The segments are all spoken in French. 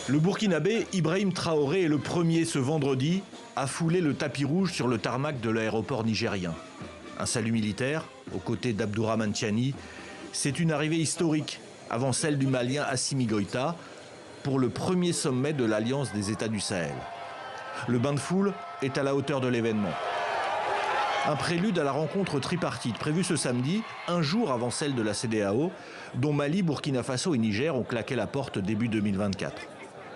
Le Burkinabé Ibrahim Traoré est le premier ce vendredi à fouler le tapis rouge sur le tarmac de l'aéroport nigérien. Un salut militaire, aux côtés d'Abdourahmane Tiani, c'est une arrivée historique, avant celle du Malien Assimi Goïta, pour le premier sommet de l'Alliance des États du Sahel. Le bain de foule est à la hauteur de l'événement. Un prélude à la rencontre tripartite prévue ce samedi, un jour avant celle de la CEDEAO, dont Mali, Burkina Faso et Niger ont claqué la porte début 2024.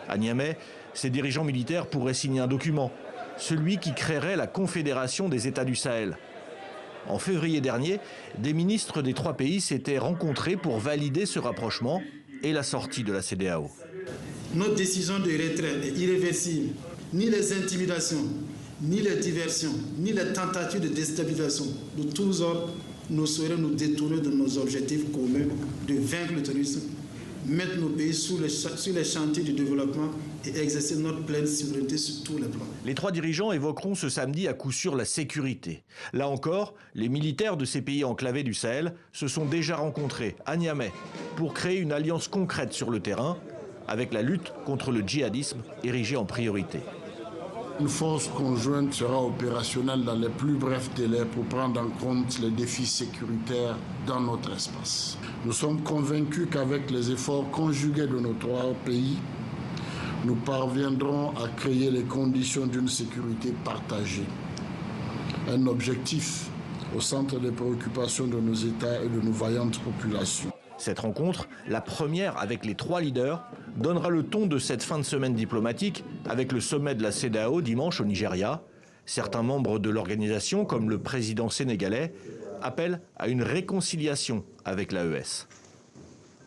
À Niamey, ces dirigeants militaires pourraient signer un document, celui qui créerait la Confédération des États du Sahel. En février dernier, des ministres des trois pays s'étaient rencontrés pour valider ce rapprochement et la sortie de la CEDEAO. Notre décision de retrait est irréversible. Ni les intimidations, ni les diversions, ni les tentatives de déstabilisation de tous ordres ne sauraient nous détourner de nos objectifs communs de vaincre le terrorisme, mettre nos pays sur les chantiers du développement et exercer notre pleine souveraineté sur tous les plans. Les trois dirigeants évoqueront ce samedi à coup sûr la sécurité. Là encore, les militaires de ces pays enclavés du Sahel se sont déjà rencontrés à Niamey pour créer une alliance concrète sur le terrain avec la lutte contre le djihadisme érigée en priorité. Une force conjointe sera opérationnelle dans les plus brefs délais pour prendre en compte les défis sécuritaires dans notre espace. Nous sommes convaincus qu'avec les efforts conjugués de nos trois pays, nous parviendrons à créer les conditions d'une sécurité partagée. Un objectif au centre des préoccupations de nos États et de nos vaillantes populations. Cette rencontre, la première avec les trois leaders, donnera le ton de cette fin de semaine diplomatique avec le sommet de la CEDEAO dimanche au Nigeria. Certains membres de l'organisation, comme le président sénégalais, appellent à une réconciliation avec l'AES.